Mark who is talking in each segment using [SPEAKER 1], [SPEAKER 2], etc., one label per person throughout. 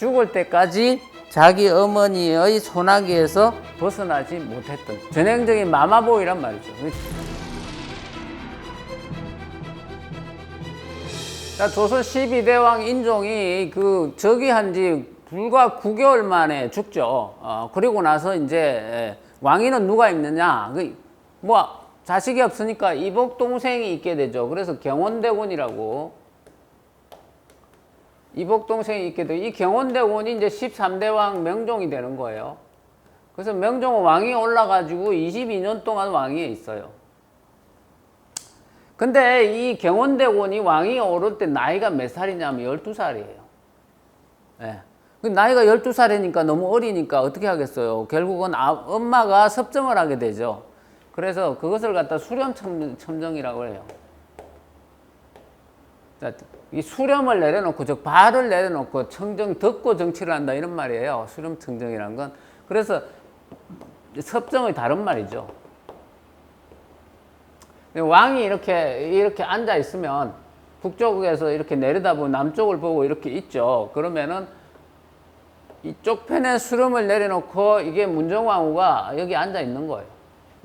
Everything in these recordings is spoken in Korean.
[SPEAKER 1] 죽을 때까지 자기 어머니의 손아귀에서 벗어나지 못했던 전형적인 마마보이란 말이죠. 자, 조선 12대왕 인종이 즉위한 지 불과 9개월 만에 죽죠. 그리고 나서 이제 왕위는 누가 있느냐? 뭐 자식이 없으니까 이복 동생이 있게 되죠. 그래서 경원대군이라고. 이복 동생이 있게 되고, 이 경원대군이 이제 13대왕 명종이 되는 거예요. 그래서 명종은 왕위에 올라가지고 22년 동안 왕위에 있어요. 근데 이 경원대군이 왕위에 오를 때 나이가 몇 살이냐면 12살이에요. 예. 나이가 12살이니까 너무 어리니까 어떻게 하겠어요? 결국은 엄마가 섭정을 하게 되죠. 그래서 그것을 갖다 수렴첨정이라고 해요. 자, 이 수렴을 내려놓고, 즉 발을 내려놓고 청정 덮고 정치를 한다 이런 말이에요. 수렴청정이란 건. 그래서 섭정의 다른 말이죠. 왕이 이렇게 앉아 있으면 북쪽에서 이렇게 내려다보고 남쪽을 보고 이렇게 있죠. 그러면은 이쪽 편에 수렴을 내려놓고 이게 문정왕후가 여기 앉아 있는 거예요.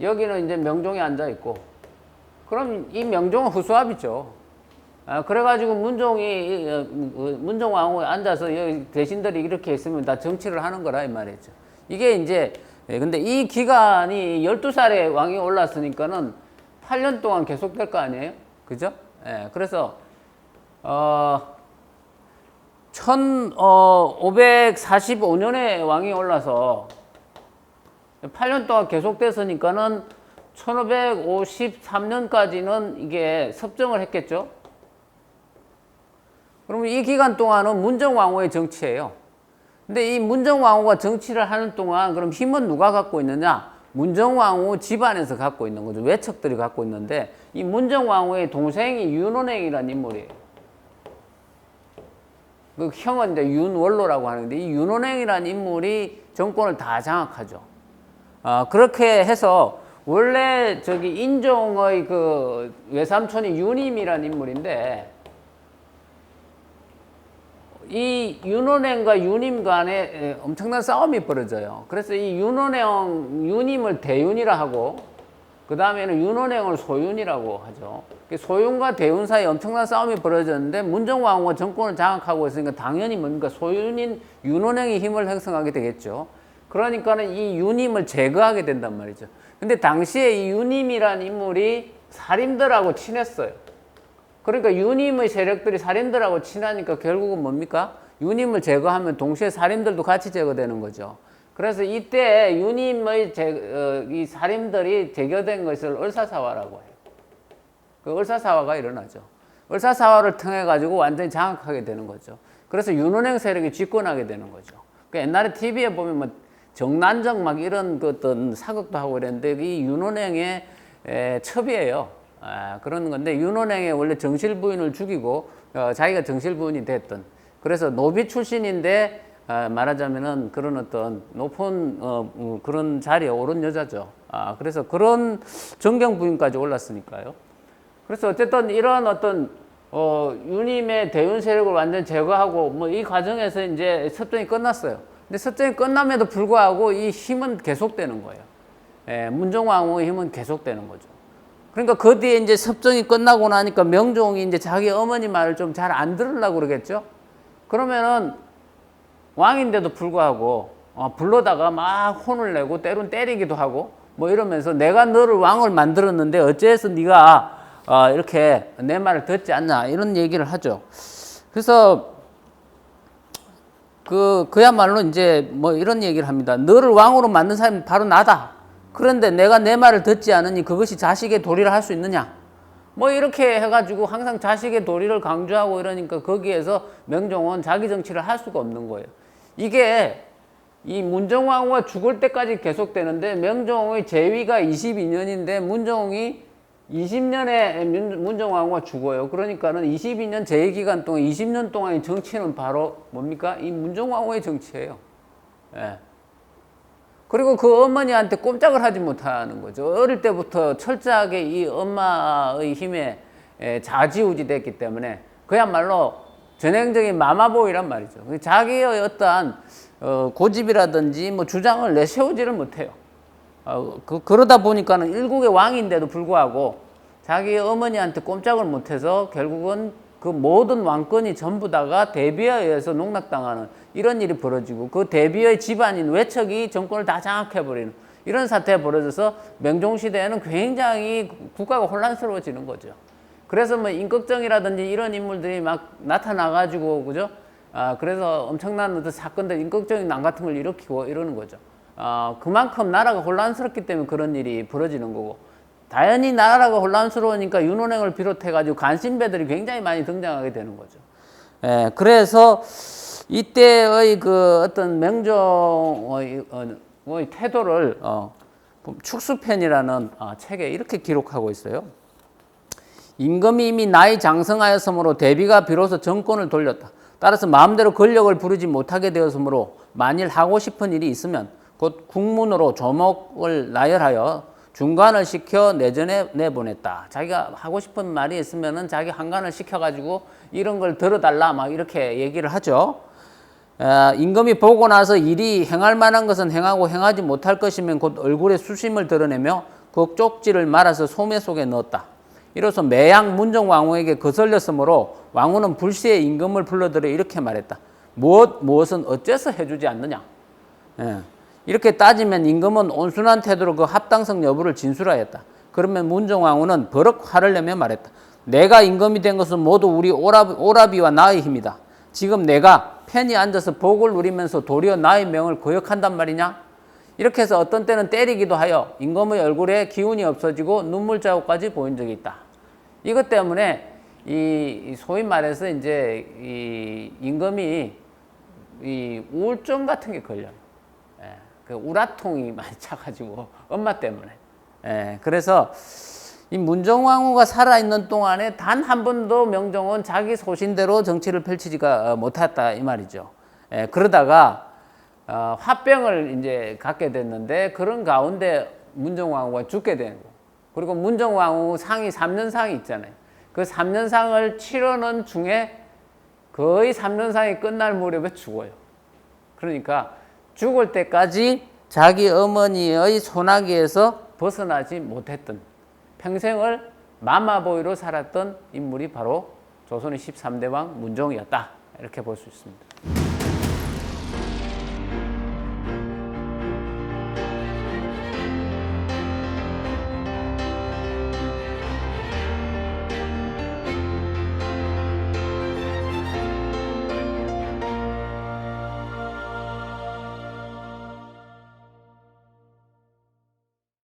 [SPEAKER 1] 여기는 이제 명종이 앉아 있고, 그럼 이 명종은 후수압이죠. 그래가지고 문종왕후에 앉아서 여기 대신들이 이렇게 있으면 다 정치를 하는 거라 이 말이죠. 이게 이제, 근데 이 기간이 12살에 왕이 올랐으니까는 8년 동안 계속될 거 아니에요? 그죠? 그래서, 1545년에 왕이 올라서 8년 동안 계속됐으니까는 1553년까지는 이게 섭정을 했겠죠? 그러면 이 기간 동안은 문정왕후의 정치예요. 근데 이 문정왕후가 정치를 하는 동안 그럼 힘은 누가 갖고 있느냐? 문정왕후 집안에서 갖고 있는 거죠. 외척들이 갖고 있는데, 이 문정왕후의 동생이 윤원행이라는 인물이에요. 그 형은 이제 윤원로라고 하는데, 이 윤원행이라는 인물이 정권을 다 장악하죠. 그렇게 해서 원래 저기 인종의 그 외삼촌이 윤임이라는 인물인데, 이 윤원행과 윤임 간에 엄청난 싸움이 벌어져요. 그래서 이 윤임을 대윤이라 하고, 그 다음에는 윤원행을 소윤이라고 하죠. 소윤과 대윤 사이에 엄청난 싸움이 벌어졌는데, 문정왕후가 정권을 장악하고 있으니까 당연히 뭡니까? 소윤인 윤원행이 힘을 형성하게 되겠죠. 그러니까는 이 윤임을 제거하게 된단 말이죠. 근데 당시에 이 윤임이라는 인물이 살인들하고 친했어요. 그러니까 윤임의 세력들이 살인들하고 친하니까 결국은 뭡니까? 윤임을 제거하면 동시에 살인들도 같이 제거되는 거죠. 그래서 이때 윤임의 이 살인들이 제거된 것을 을사사화라고 해요. 그 을사사화가 일어나죠. 을사사화를 통해 가지고 완전히 장악하게 되는 거죠. 그래서 윤원행 세력이 집권하게 되는 거죠. 그 옛날에 TV에 보면 뭐 정난정 막 이런 그 어떤 사극도 하고 이랬는데, 이 윤원행의 첩이에요. 그런 건데, 윤원행의 원래 정실부인을 죽이고 자기가 정실부인이 됐던, 그래서 노비 출신인데 말하자면은 그런 어떤 높은 그런 자리에 오른 여자죠. 그래서 그런 정경부인까지 올랐으니까요. 그래서 어쨌든 이런 어떤 윤임의 대윤 세력을 완전 제거하고 뭐 이 과정에서 이제 섭정이 끝났어요. 근데 섭정이 끝남에도 불구하고 이 힘은 계속되는 거예요. 문정왕후의 힘은 계속되는 거죠. 그러니까 그 뒤에 이제 섭정이 끝나고 나니까 명종이 이제 자기 어머니 말을 좀 잘 안 들으려고 그러겠죠? 그러면은 왕인데도 불구하고 불러다가 막 혼을 내고 때론 때리기도 하고 뭐 이러면서, 내가 너를 왕을 만들었는데 어째서 네가 이렇게 내 말을 듣지 않나, 이런 얘기를 하죠. 그래서 그야말로 이제 뭐 이런 얘기를 합니다. 너를 왕으로 만든 사람이 바로 나다. 그런데 내가 내 말을 듣지 않으니 그것이 자식의 도리를 할 수 있느냐? 뭐 이렇게 해가지고 항상 자식의 도리를 강조하고 이러니까 거기에서 명종은 자기 정치를 할 수가 없는 거예요. 이게 이 문정왕후가 죽을 때까지 계속되는데, 명종의 재위가 22년인데 문종이 20년에 문정왕후가 죽어요. 그러니까는 22년 재위 기간 동안 20년 동안의 정치는 바로 뭡니까? 이 문정왕후의 정치예요. 그리고 그 어머니한테 꼼짝을 하지 못하는 거죠. 어릴 때부터 철저하게 이 엄마의 힘에 좌지우지 됐기 때문에 그야말로 전형적인 마마보이란 말이죠. 자기의 어떠한 고집이라든지 뭐 주장을 내세우지를 못해요. 그러다 보니까는 일국의 왕인데도 불구하고 자기 어머니한테 꼼짝을 못해서 결국은 그 모든 왕권이 전부 다가 대비에 의해서 농락당하는 이런 일이 벌어지고 그 대비의 집안인 외척이 정권을 다 장악해버리는 이런 사태가 벌어져서 명종시대에는 굉장히 국가가 혼란스러워지는 거죠. 그래서 뭐 임꺽정이라든지 이런 인물들이 막 나타나가지고, 그죠? 그래서 엄청난 어떤 사건들, 임꺽정이 난 같은 걸 일으키고 이러는 거죠. 그만큼 나라가 혼란스럽기 때문에 그런 일이 벌어지는 거고, 당연히 나라가 혼란스러우니까 윤원행을 비롯해가지고 간신배들이 굉장히 많이 등장하게 되는 거죠. 예, 그래서 이때의 그 어떤 명종의 태도를 축수편이라는 책에 이렇게 기록하고 있어요. 임금이 이미 나이 장성하였으므로 대비가 비로소 정권을 돌렸다. 따라서 마음대로 권력을 부르지 못하게 되었으므로 만일 하고 싶은 일이 있으면 곧 국문으로 조목을 나열하여 중간을 시켜 내전에 내보냈다. 자기가 하고 싶은 말이 있으면은 자기 한간을 시켜가지고 이런 걸 들어달라 막 이렇게 얘기를 하죠. 임금이 보고 나서 일이 행할 만한 것은 행하고 행하지 못할 것이면 곧 얼굴에 수심을 드러내며 그 쪽지를 말아서 소매 속에 넣었다. 이로써 매양 문정왕후에게 거슬렸으므로 왕후는 불시에 임금을 불러들여 이렇게 말했다. 무엇은 어째서 해주지 않느냐. 이렇게 따지면 임금은 온순한 태도로 그 합당성 여부를 진술하였다. 그러면 문정왕후는 버럭 화를 내며 말했다. 내가 임금이 된 것은 모두 우리 오라비와 나의 힘이다. 지금 내가 편히 앉아서 복을 누리면서 도리어 나의 명을 거역한단 말이냐? 이렇게 해서 어떤 때는 때리기도 하여 임금의 얼굴에 기운이 없어지고 눈물 자국까지 보인 적이 있다. 이것 때문에 이 소위 말해서 이제 이 임금이 이 우울증 같은 게 걸려요. 그 우라통이 많이 차가지고 엄마 때문에. 그래서 이 문정왕후가 살아있는 동안에 단 한 번도 명종은 자기 소신대로 정치를 펼치지가 못했다 이 말이죠. 그러다가 화병을 이제 갖게 됐는데 그런 가운데 문정왕후가 죽게 되는 거. 그리고 문정왕후 상이 3년상이 있잖아요. 그 3년상을 치르는 중에 거의 3년상이 끝날 무렵에 죽어요. 그러니까 죽을 때까지 자기 어머니의 소나기에서 벗어나지 못했던 평생을 마마보이로 살았던 인물이 바로 조선의 13대 왕 문종이었다. 이렇게 볼 수 있습니다.